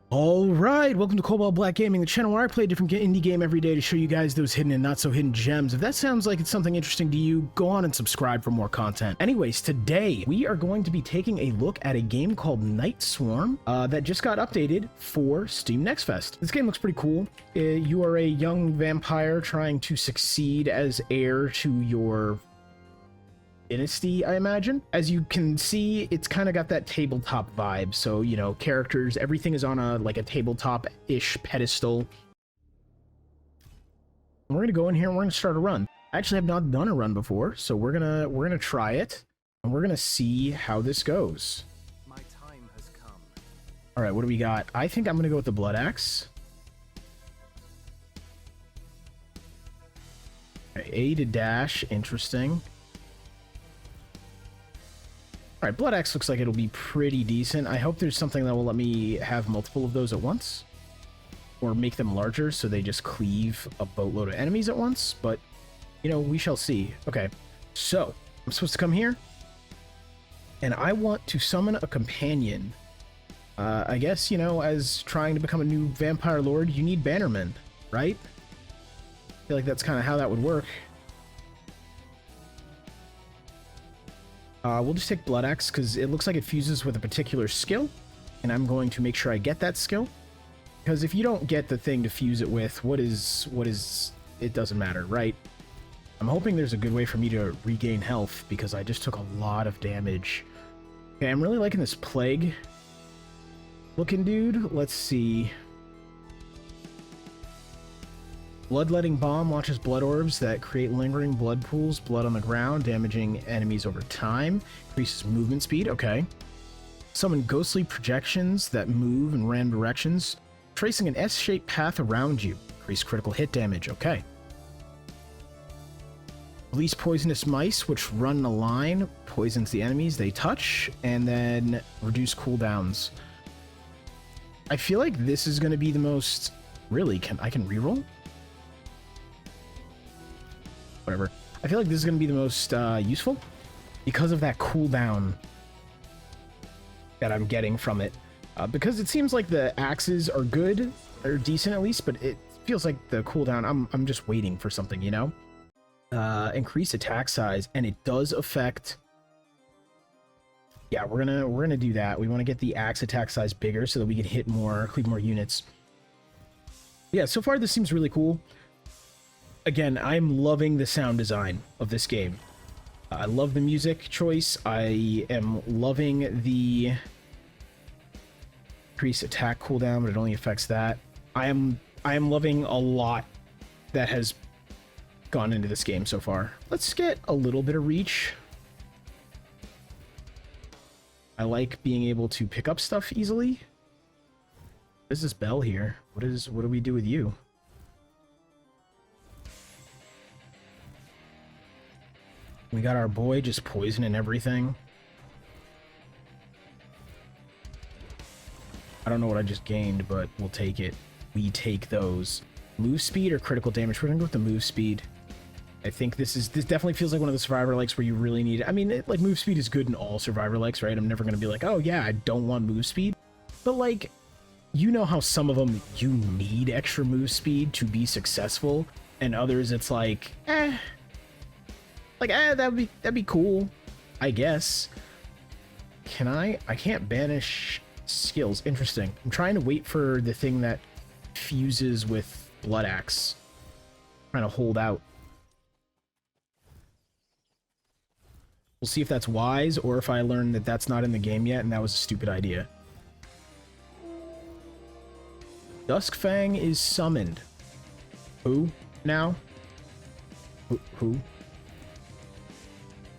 Alright, welcome to Cobalt Black Gaming, the channel where I play a different indie game every day to show you guys those hidden and not so hidden gems. If that sounds like it's something interesting to you, go on and subscribe for more content. Anyways, today we are going to be taking a look at a game called Night Swarm that just got updated for Steam Next Fest. This game looks pretty cool. You are a young vampire trying to succeed as heir to your dynasty, I imagine. As you can see, it's kind of got that tabletop vibe. So, you know, characters, everything is on a tabletop-ish pedestal. And we're gonna go in here and we're gonna start a run. I actually have not done a run before, so we're gonna try it and we're gonna see how this goes. My time has come. All right, what do we got? I think I'm gonna go with the blood axe. A to dash, interesting. Alright, Blood Axe looks like it'll be pretty decent. I hope there's something that will let me have multiple of those at once. Or make them larger so they just cleave a boatload of enemies at once. But, you know, we shall see. Okay, so, I'm supposed to come here. And I want to summon a companion. I guess, you know, as trying to become a new vampire lord, you need bannermen, right? I feel like that's kind of how that would work. We'll just take Blood Axe because it looks like it fuses with a particular skill, and I'm going to make sure I get that skill. Because if you don't get the thing to fuse it with, what is it doesn't matter, right? I'm hoping there's a good way for me to regain health because I just took a lot of damage. Okay, I'm really liking this plague looking dude. Let's see. Bloodletting Bomb launches blood orbs that create lingering blood pools, blood on the ground, damaging enemies over time. Increases movement speed, okay. Summon ghostly projections that move in random directions, tracing an S-shaped path around you. Increase critical hit damage, okay. Release poisonous mice, which run in a line, poisons the enemies they touch, and then reduce cooldowns. I feel like this is going to be the most... Really? I can reroll? Whatever. I feel like this is going to be the most useful because of that cooldown that I'm getting from it. Because it seems like the axes are good, or decent at least, but it feels like the cooldown, I'm just waiting for something, you know? Increase attack size, and it does affect... Yeah, we're gonna do that. We want to get the axe attack size bigger so that we can hit more, cleave more units. Yeah, so far this seems really cool. Again, I'm loving the sound design of this game. I love the music choice. I am loving the increased attack cooldown, but it only affects that. I am loving a lot that has gone into this game so far. Let's get a little bit of reach. I like being able to pick up stuff easily. What is this bell here? What do we do with you? We got our boy just poisoning everything. I don't know what I just gained, but we'll take it. We take those. Move speed or critical damage? We're gonna go with the move speed. I think this definitely feels like one of the survivor likes where you really need it. I mean, like move speed is good in all survivor likes, right? I'm never gonna be like, oh yeah, I don't want move speed. But like, you know how some of them you need extra move speed to be successful, and others it's like, that'd be cool, I guess. Can I can't banish skills. Interesting. I'm trying to wait for the thing that fuses with Blood Axe. Trying to hold out. We'll see if that's wise or if I learn that that's not in the game yet and that was a stupid idea. Duskfang is summoned. Who now? Who?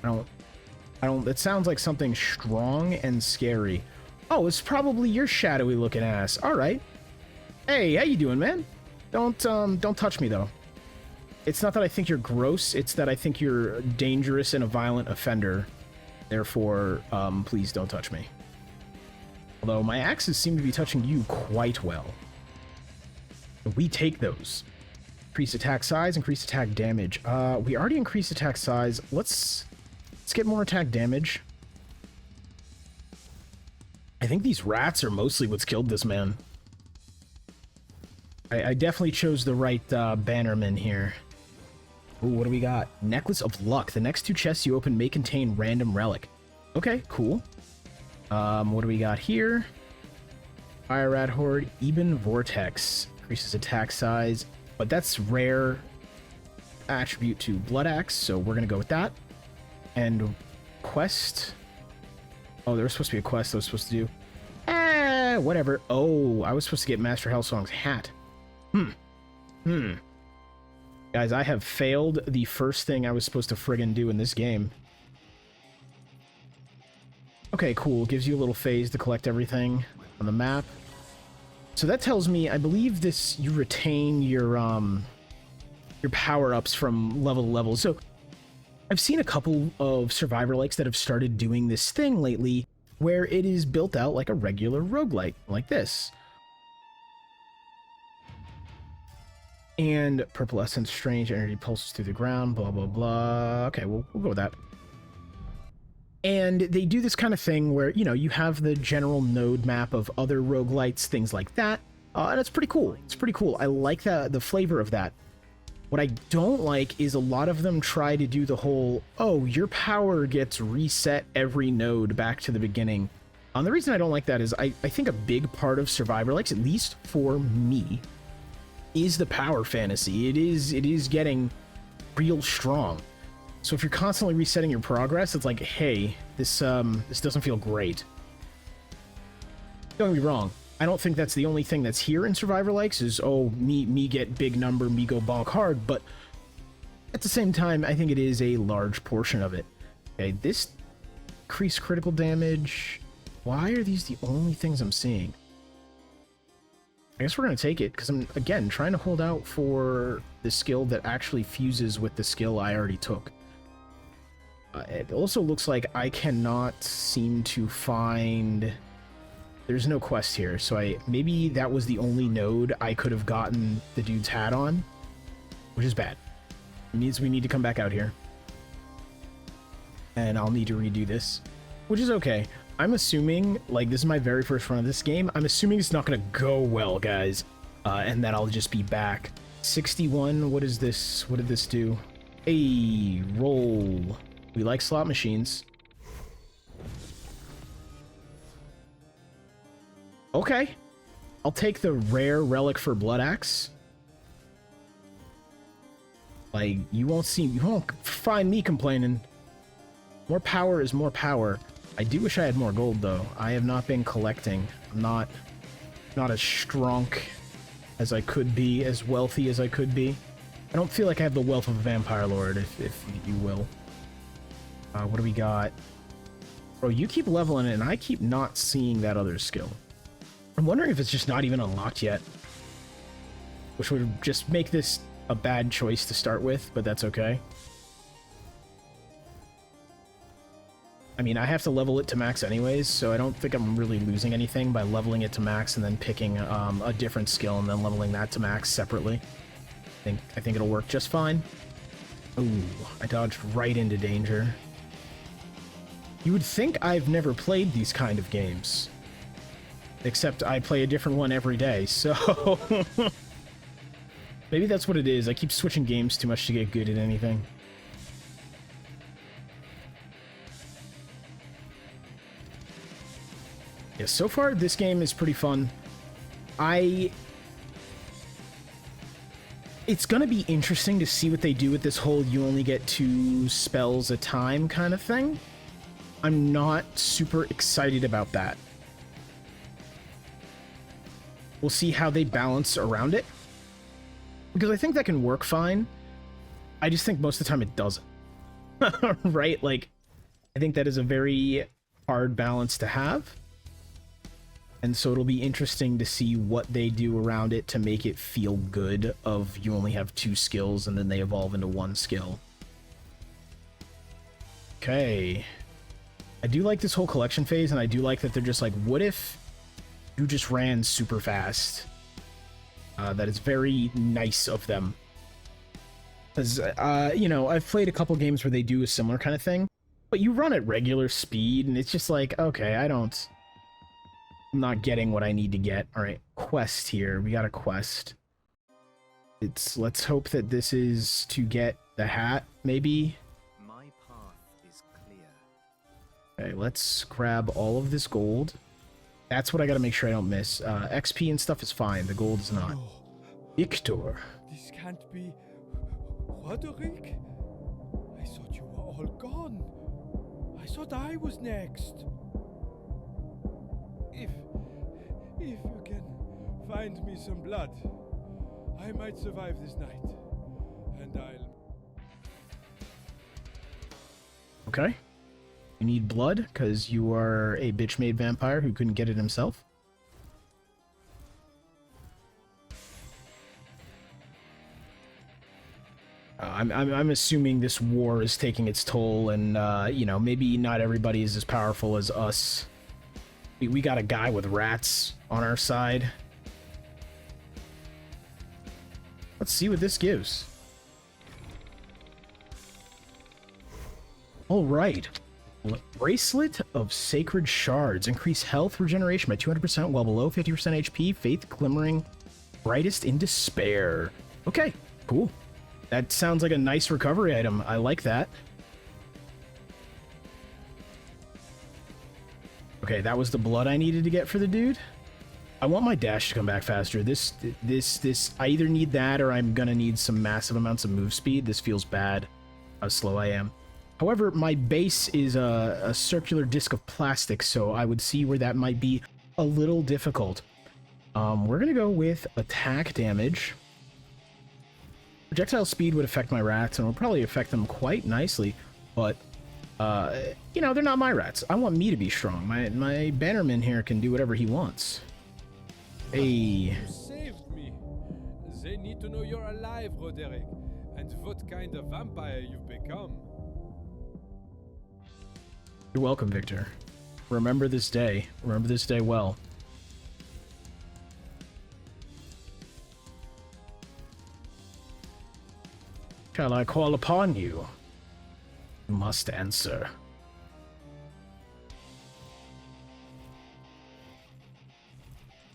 I don't, it sounds like something strong and scary. Oh, it's probably your shadowy looking ass. All right. Hey, how you doing, man? Don't touch me though. It's not that I think you're gross, it's that I think you're dangerous and a violent offender. Therefore, please don't touch me. Although my axes seem to be touching you quite well. We take those. Increase attack size, increase attack damage. We already increased attack size. Let's get more attack damage. I think these rats are mostly what's killed this man. I definitely chose the right bannerman here. Ooh, what do we got? Necklace of Luck. The next 2 chests you open may contain random relic. Okay, cool. What do we got here? Fire Rat Horde, Eben Vortex. Increases attack size, but that's rare attribute to Blood Axe, so we're gonna go with that. And quest. Oh, there was supposed to be a quest I was supposed to do. Whatever. Oh, I was supposed to get Master Hellsong's hat. Guys, I have failed the first thing I was supposed to friggin' do in this game. Okay, cool. Gives you a little phase to collect everything on the map. So that tells me, I believe this, you retain your power-ups from level to level. So I've seen a couple of Survivor-likes that have started doing this thing lately, where it is built out like a regular roguelite, like this. And purple essence, strange energy pulses through the ground, blah, blah, blah. Okay, we'll go with that. And they do this kind of thing where, you know, you have the general node map of other roguelites, things like that. And it's pretty cool. It's pretty cool. I like the flavor of that. What I don't like is a lot of them try to do the whole, oh, your power gets reset every node back to the beginning. The reason I don't like that is I think a big part of Survivor likes, at least for me, is the power fantasy. It is getting real strong. So if you're constantly resetting your progress, it's like, hey, this doesn't feel great. Don't get me wrong. I don't think that's the only thing that's here in Survivor likes is, oh, me get big number, me go bonk hard, but at the same time, I think it is a large portion of it. Okay, this increased critical damage. Why are these the only things I'm seeing? I guess we're going to take it, because I'm, again, trying to hold out for the skill that actually fuses with the skill I already took. It also looks like I cannot seem to find... There's no quest here, so maybe that was the only node I could have gotten the dude's hat on, which is bad. It means we need to come back out here. And I'll need to redo this, which is okay. I'm assuming, like, this is my very first run of this game, I'm assuming it's not going to go well, guys, and that I'll just be back. 61, what is this? What did this do? Hey, roll. We like slot machines. Okay. I'll take the rare relic for Blood Axe. Like, you won't find me complaining. More power is more power. I do wish I had more gold, though. I have not been collecting. I'm not as strong as I could be, as wealthy as I could be. I don't feel like I have the wealth of a vampire lord, if you will. What do we got? Bro, you keep leveling it, and I keep not seeing that other skill. I'm wondering if it's just not even unlocked yet. Which would just make this a bad choice to start with, but that's okay. I mean, I have to level it to max anyways, so I don't think I'm really losing anything by leveling it to max and then picking a different skill and then leveling that to max separately. I think it'll work just fine. Ooh, I dodged right into danger. You would think I've never played these kind of games. Except I play a different one every day, so... Maybe that's what it is. I keep switching games too much to get good at anything. Yeah, so far this game is pretty fun. It's gonna be interesting to see what they do with this whole you only get 2 spells a time kind of thing. I'm not super excited about that. We'll see how they balance around it. Because I think that can work fine. I just think most of the time it doesn't. Right? Like, I think that is a very hard balance to have. And so it'll be interesting to see what they do around it to make it feel good of you only have 2 skills and then they evolve into 1 skill. Okay. I do like this whole collection phase, and I do like that they're just like, what if you just ran super fast? That is very nice of them. Because, you know, I've played a couple games where they do a similar kind of thing, but you run at regular speed, and it's just like, okay, I'm not getting what I need to get. Alright, quest here. We got a quest. let's hope that this is to get the hat, maybe. My path is clear. Okay, let's grab all of this gold. That's what I gotta make sure I don't miss. XP and stuff is fine, the gold is not. No, Victor. this can't be. Roderick? I thought you were all gone. I thought I was next. If you can find me some blood, I might survive this night. And I'll... Okay. You need blood, because you are a bitch-made vampire who couldn't get it himself. I'm assuming this war is taking its toll, and, you know, maybe not everybody is as powerful as us. We got a guy with rats on our side. Let's see what this gives. All right. Bracelet of Sacred Shards. Increase health regeneration by 200% while below 50% HP. Faith glimmering. Brightest in despair. Okay, cool. That sounds like a nice recovery item. I like that. Okay, that was the blood I needed to get for the dude. I want my dash to come back faster. This, I either need that or I'm gonna need some massive amounts of move speed. This feels bad, how slow I am. However, my base is a circular disc of plastic, so I would see where that might be a little difficult. We're gonna go with attack damage. Projectile speed would affect my rats, and will probably affect them quite nicely, but, you know, they're not my rats. I want me to be strong. My bannerman here can do whatever he wants. Hey. You saved me. They need to know you're alive, Roderick, and what kind of vampire you've become. You're welcome, Victor. Remember this day. Remember this day well. Shall I call upon you? You must answer.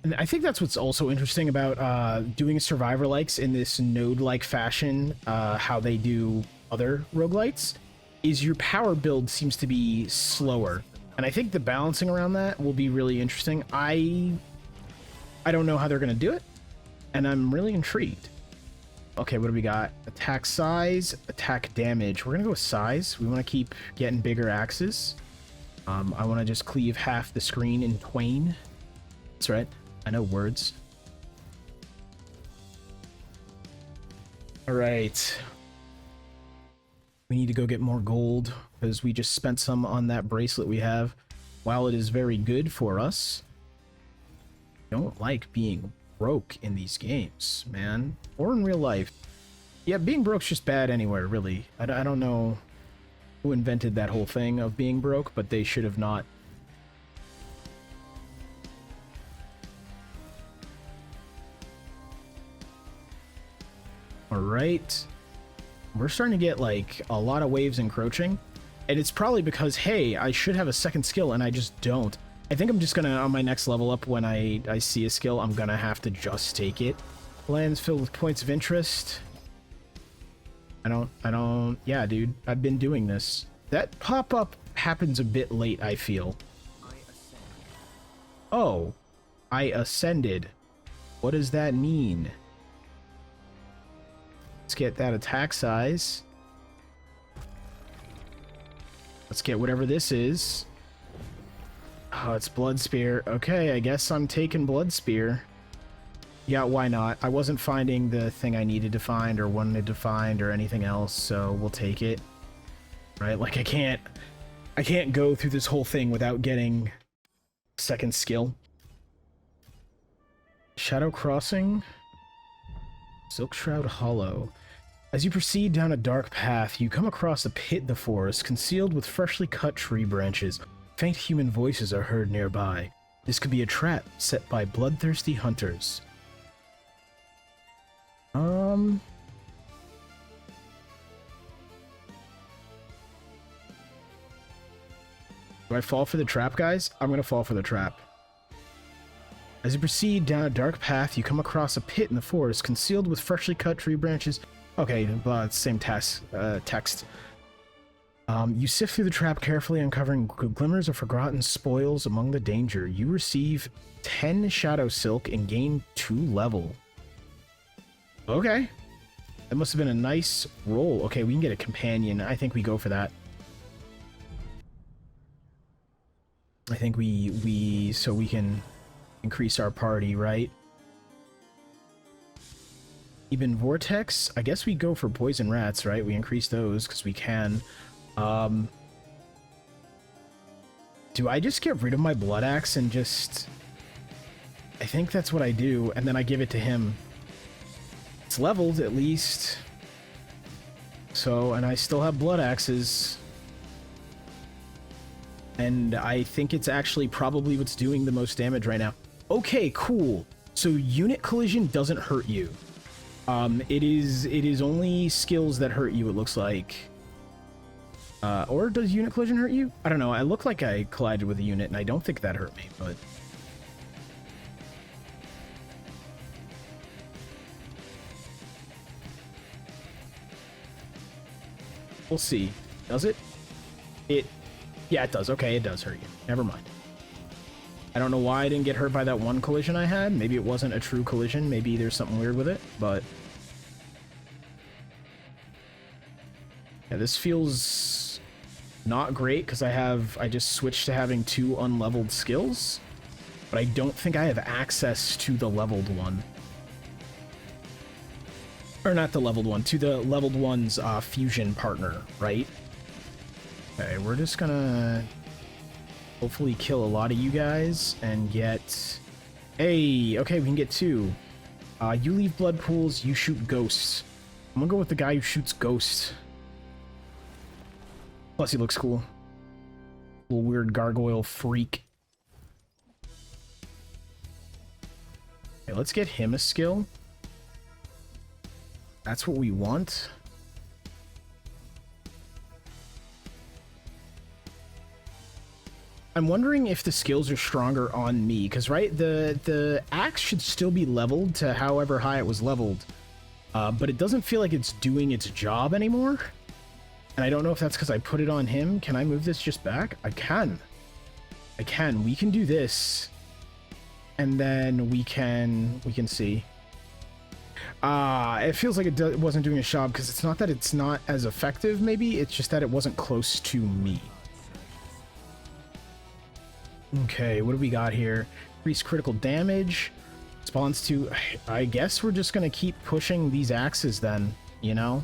And I think that's what's also interesting about doing survivor-likes in this node-like fashion, how they do other roguelites, is your power build seems to be slower. And I think the balancing around that will be really interesting. I don't know how they're going to do it, and I'm really intrigued. Okay, what do we got? Attack size, attack damage. We're going to go with size. We want to keep getting bigger axes. I want to just cleave half the screen in twain. That's right. I know words. All right. We need to go get more gold because we just spent some on that bracelet we have. While it is very good for us, I don't like being broke in these games, man. Or in real life. Yeah, being broke's just bad anywhere, really. I don't know who invented that whole thing of being broke, but they should have not. Alright. We're starting to get, like, a lot of waves encroaching. And it's probably because, hey, I should have a second skill, and I just don't. I think I'm just gonna, on my next level up, when I see a skill, I'm gonna have to just take it. Lands filled with points of interest. Yeah, dude, I've been doing this. That pop-up happens a bit late, I feel. Oh, I ascended. What does that mean? Let's get that attack size. Let's get whatever this is. Oh, it's Blood Spear. Okay, I guess I'm taking Blood Spear. Yeah, why not? I wasn't finding the thing I needed to find or wanted to find or anything else, so we'll take it. Right? Like, I can't go through this whole thing without getting second skill. Shadow Crossing. Silkshroud Hollow. As you proceed down a dark path, you come across a pit in the forest, concealed with freshly cut tree branches. Faint human voices are heard nearby. This could be a trap set by bloodthirsty hunters. Do I fall for the trap, guys? I'm gonna fall for the trap. As you proceed down a dark path, you come across a pit in the forest, concealed with freshly cut tree branches. Okay, same text. You sift through the trap carefully, uncovering glimmers of forgotten spoils among the danger. You receive 10 shadow silk and gain 2 level. Okay. That must have been a nice roll. Okay, we can get a companion. I think we go for that. I think so we can increase our party, right? Even Vortex, I guess we go for Poison Rats, right? We increase those because we can. Do I just get rid of my Blood Axe and just... I think that's what I do, and then I give it to him. It's leveled, at least. So, and I still have Blood Axes. And I think it's actually probably what's doing the most damage right now. Okay, cool. So unit collision doesn't hurt you. It is only skills that hurt you, it looks like. Or does unit collision hurt you? I don't know. I look like I collided with a unit, and I don't think that hurt me, but... We'll see. Does it? Yeah, it does. Okay, it does hurt you. Never mind. I don't know why I didn't get hurt by that one collision I had. Maybe it wasn't a true collision. Maybe there's something weird with it, but... Yeah, this feels not great because I just switched to having 2 unleveled skills, but I don't think I have access to the leveled one. Or not the leveled one, to the leveled one's fusion partner, right? Okay, we're just gonna hopefully kill a lot of you guys and get... Hey, okay, we can get 2. You leave blood pools, you shoot ghosts. I'm gonna go with the guy who shoots ghosts. Plus he looks cool. Little weird gargoyle freak. Okay, let's get him a skill. That's what we want. I'm wondering if the skills are stronger on me, because right, the axe should still be leveled to however high it was leveled, but it doesn't feel like it's doing its job anymore. And I don't know if that's because I put it on him. Can I move this just back? I can. I can. We can do this, and then we can see. It feels like it wasn't doing a job because it's not that it's not as effective. Maybe it's just that it wasn't close to me. Okay, what do we got here? Increase critical damage. Spawns to... I guess we're just going to keep pushing these axes then, you know?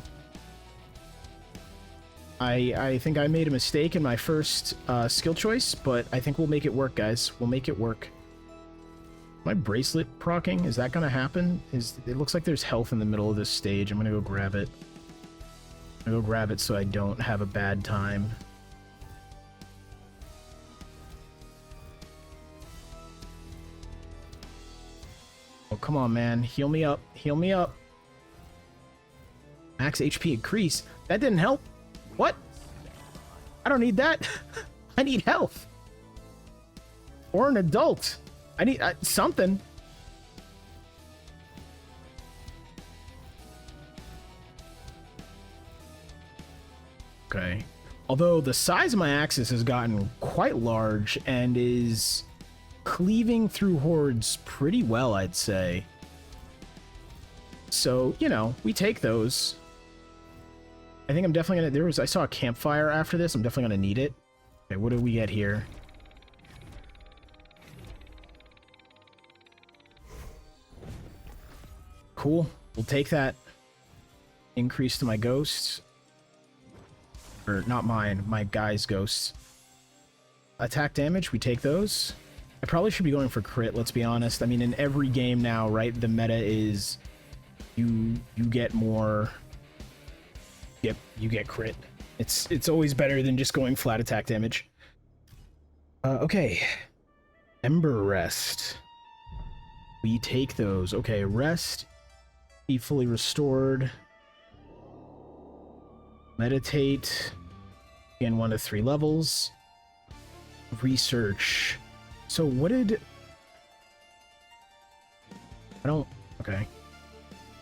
I think I made a mistake in my first skill choice, but I think we'll make it work, guys. We'll make it work. My bracelet proccing? Is that going to happen? It looks like there's health in the middle of this stage. I'm going to go grab it. I'm going to go grab it so I don't have a bad time. Oh, come on, man. Heal me up. Heal me up. Max HP increase. That didn't help. What? I don't need that. I need health. Or an adult. I need something. Okay. Although the size of my axis has gotten quite large and is cleaving through hordes pretty well, I'd say. So, you know, we take those. I think I'm definitely gonna... I saw a campfire after this. I'm definitely gonna need it. Okay, what do we get here? Cool. We'll take that. Increase to my ghosts. Or, not mine. My guy's ghosts. Attack damage, we take those. I probably should be going for crit, let's be honest. I mean, in every game now, right, the meta is... You get more... Yep, you get crit. It's always better than just going flat attack damage. Okay. Ember Rest. We take those. Okay, rest. Be fully restored. Meditate. Again, 1 to 3 levels. Research. So what did... I don't... Okay.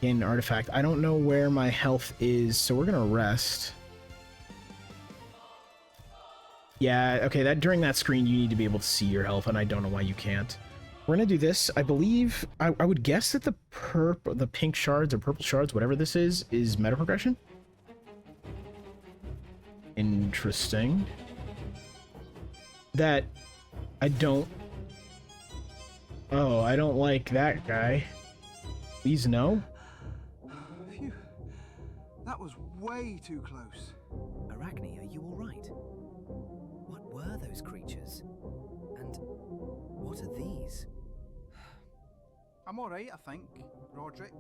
Gain an artifact. I don't know where my health is, so we're gonna rest. Yeah, okay, that during that screen you need to be able to see your health, and I don't know why you can't. We're gonna do this. I believe... I would guess that the pink shards or purple shards, whatever this is meta progression? Interesting. That... I don't... Oh, I don't like that guy. Please no. Phew. That was way too close. Arachne, are you alright? What were those creatures? And what are these? I'm alright, I think, Roderick.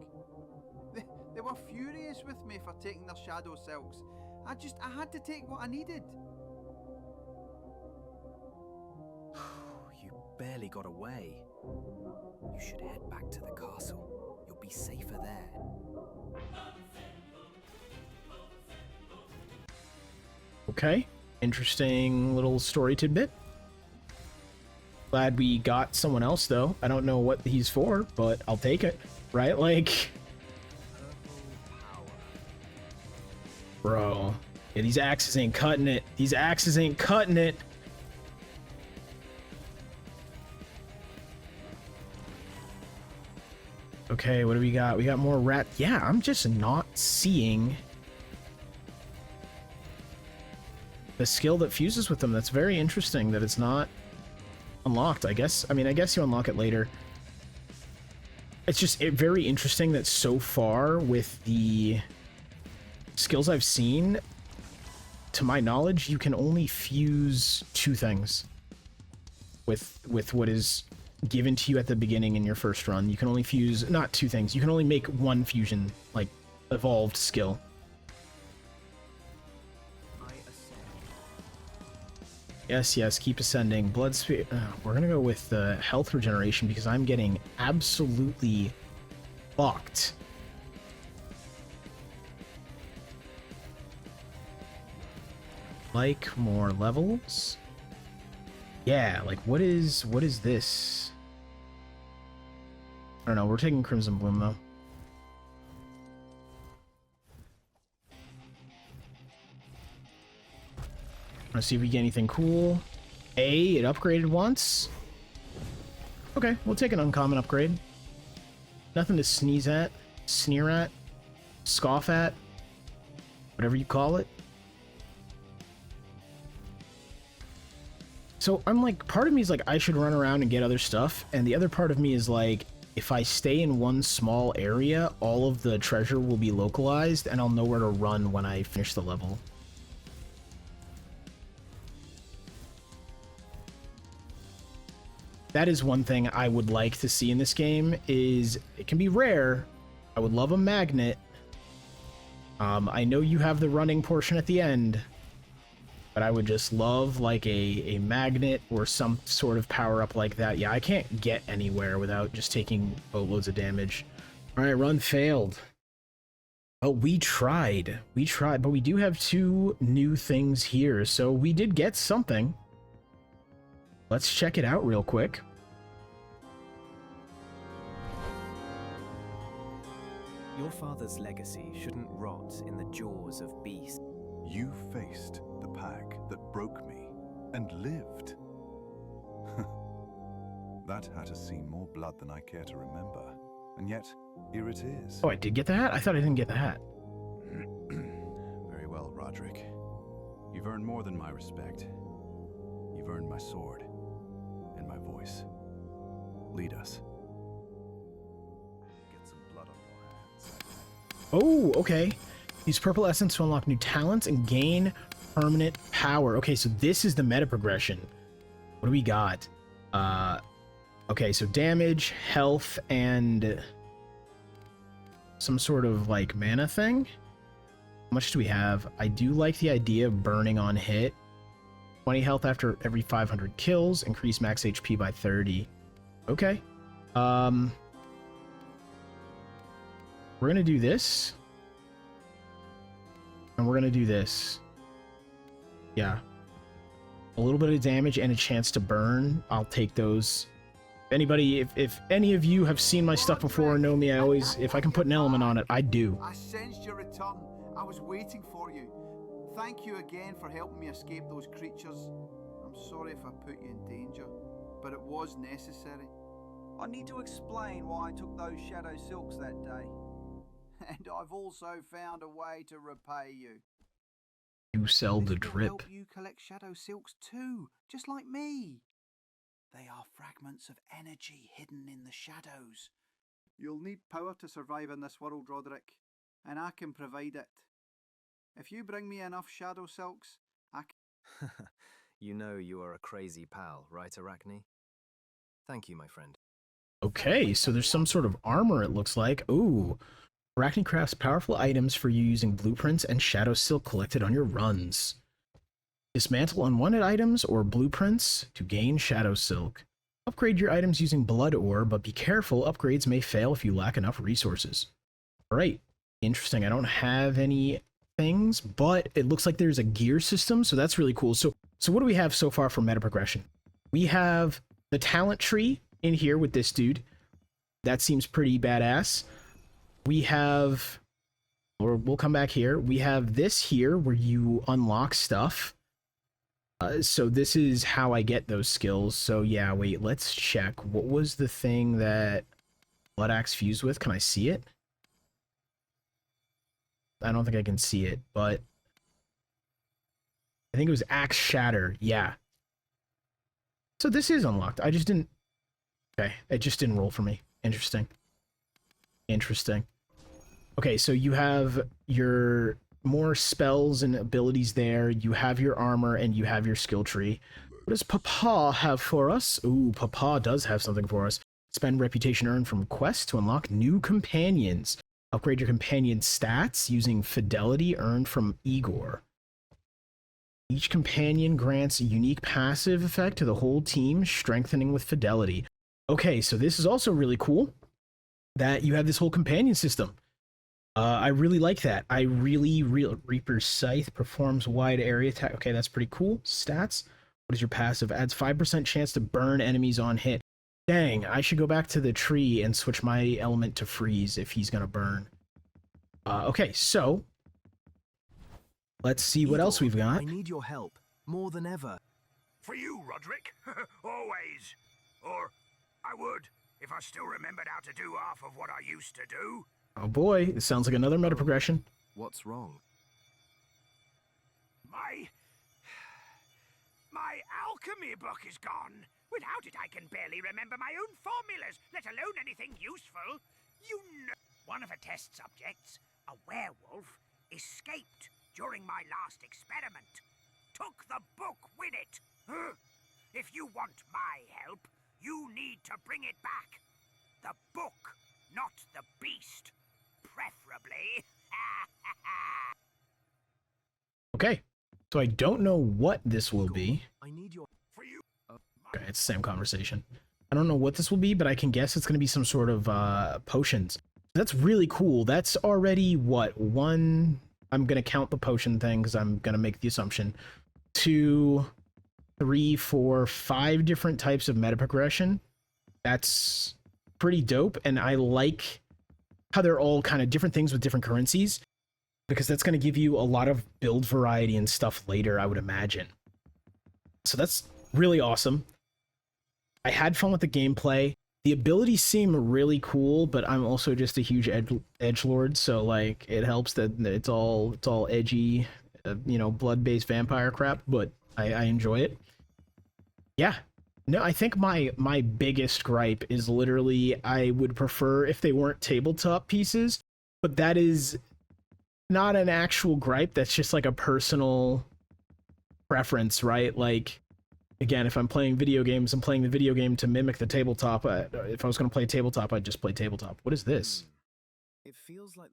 They were furious with me for taking their shadow selves. I had to take what I needed. You barely got away. You should head back to the castle. You'll be safer there. Okay. Interesting little story tidbit. Glad we got someone else, though. I don't know what he's for, but I'll take it. Right? Like... Bro. Yeah, these axes ain't cutting it. These axes ain't cutting it. Okay, what do we got? We got more rat. Yeah, I'm just not seeing the skill that fuses with them. That's very interesting that it's not unlocked, I guess. I mean, I guess you unlock it later. It's just very interesting that so far with the skills I've seen, to my knowledge, you can only fuse two things with what is given to you at the beginning in your first run. You can only fuse, not two things, you can only make one fusion, like, evolved skill. Yes, keep ascending. Blood speed. We're gonna go with the health regeneration because I'm getting absolutely fucked. Like more levels? Yeah, like what is this? I don't know, we're taking Crimson Bloom though. Let's see if we get anything cool. It upgraded once. Okay, we'll take an uncommon upgrade. Nothing to sneeze at, sneer at, scoff at, whatever you call it. So I'm like, part of me is like, I should run around and get other stuff, and the other part of me is like, if I stay in one small area, all of the treasure will be localized, and I'll know where to run when I finish the level. That is one thing I would like to see in this game, is it can be rare. I would love a magnet. I know you have the running portion at the end, but I would just love like a magnet or some sort of power up like that. Yeah, I can't get anywhere without just taking boatloads of damage. All right, run failed. Oh, we tried, but we do have two new things here, so we did get something. Let's check it out real quick. Your father's legacy shouldn't rot in the jaws of beasts. You faced the pack that broke me and lived. That had to see more blood than I care to remember, and yet here it is. Oh, I did get the hat? I thought I didn't get the hat. Very well, Roderick. You've earned more than my respect. You've earned my sword and my voice. Lead us. Get some blood on your hands. Oh, okay. Use purple essence to unlock new talents and gain permanent power. Okay, so this is the meta progression. What do we got? Okay, so damage, health, and some sort of like mana thing. How much do we have? I do like the idea of burning on hit. 20 health after every 500 kills, increase max HP by 30. Okay. We're gonna do this. And we're gonna do this. Yeah. A little bit of damage and a chance to burn. I'll take those Anybody, if any of you have seen my stuff before or know me, I always, if I can put an element on it, I do. I sensed your return. I was waiting for you. Thank you again for helping me escape those creatures. I'm sorry if I put you in danger, but it was necessary. I need to explain why I took those shadow silks that day. And I've also found a way to repay you. You sell the This will drip. help you collect shadow silks too, just like me. They are fragments of energy hidden in the shadows. You'll need power to survive in this world, Roderick, and I can provide it. If you bring me enough shadow silks, I can... You know you are a crazy pal, right, Arachne? Thank you, my friend. Okay, so there's some sort of armor, it looks like. Ooh. Arachne crafts powerful items for you using blueprints and shadow silk collected on your runs. Dismantle unwanted items or blueprints to gain shadow silk. Upgrade your items using blood ore, but be careful, upgrades may fail if you lack enough resources. Alright, interesting. I don't have any things, but it looks like there's a gear system, so that's really cool. So what do we have so far for meta progression? We have the talent tree in here with this dude. That seems pretty badass. We have, or we'll come back here. We have this here where you unlock stuff. So this is how I get those skills. So yeah, wait, let's check. What was the thing that Blood Axe fused with? Can I see it? I don't think I can see it, but I think it was Axe Shatter. Yeah. So this is unlocked. I just didn't... Okay, it just didn't roll for me. Interesting. Interesting. Okay, so you have your more spells and abilities there. You have your armor and you have your skill tree. What does Papa have for us? Ooh, Papa does have something for us. Spend reputation earned from quests to unlock new companions. Upgrade your companion stats using fidelity earned from Igor. Each companion grants a unique passive effect to the whole team, strengthening with fidelity. Okay, so this is also really cool that you have this whole companion system. I really like that. Reaper's Scythe performs wide area attack. Okay, that's pretty cool. Stats. What is your passive? Adds 5% chance to burn enemies on hit. Dang, I should go back to the tree and switch my element to freeze if he's gonna burn. Okay, so let's see what else we've got. I need your help, more than ever. For you, Roderick. Always. Or I would, if I still remembered how to do half of what I used to do. Oh boy, it sounds like another meta progression. What's wrong? My alchemy book is gone. Without it, I can barely remember my own formulas, let alone anything useful. You know, one of the test subjects, a werewolf, escaped during my last experiment. Took the book with it. If you want my help, you need to bring it back. The book, not the beast. Preferably. Okay, so I don't know what this will be. I need your... For you. Okay, it's the same conversation. I don't know what this will be, but I can guess it's going to be some sort of potions. That's really cool. That's already, what, one... I'm going to count the potion thing because I'm going to make the assumption. 2, 3, 4, 5 different types of meta progression. That's pretty dope, and I like how they're all kind of different things with different currencies, because that's going to give you a lot of build variety and stuff later, I would imagine. So that's really awesome. I had fun with the gameplay. The abilities seem really cool, but I'm also just a huge edgelord, so like it helps that it's all edgy, you know, blood-based vampire crap, but I enjoy it. Yeah. No, I think my biggest gripe is literally I would prefer if they weren't tabletop pieces, but that is not an actual gripe. That's just like a personal preference, right? Like, again, if I'm playing video games, I'm playing the video game to mimic the tabletop. If I was going to play tabletop, I'd just play tabletop. What is this? It feels like...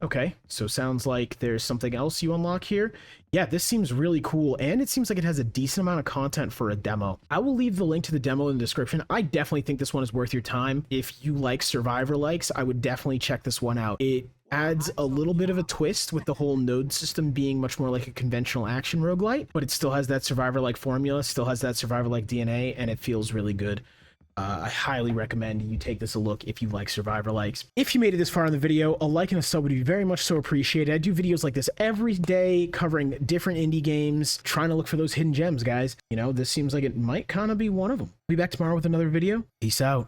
Okay, so sounds like there's something else you unlock here. Yeah, this seems really cool, and it seems like it has a decent amount of content for a demo. I will leave the link to the demo in the description. I definitely think this one is worth your time. If you like Survivor likes, I would definitely check this one out. It adds a little bit of a twist with the whole node system being much more like a conventional action roguelite, but it still has that survivor-like formula, still has that survivor-like DNA, and it feels really good. I highly recommend you take this a look if you like survivor likes. If you made it this far in the video, a like and a sub would be very much so appreciated. I do videos like this every day covering different indie games, trying to look for those hidden gems, guys. You know, this seems like it might kind of be one of them. Be back tomorrow with another video. Peace out.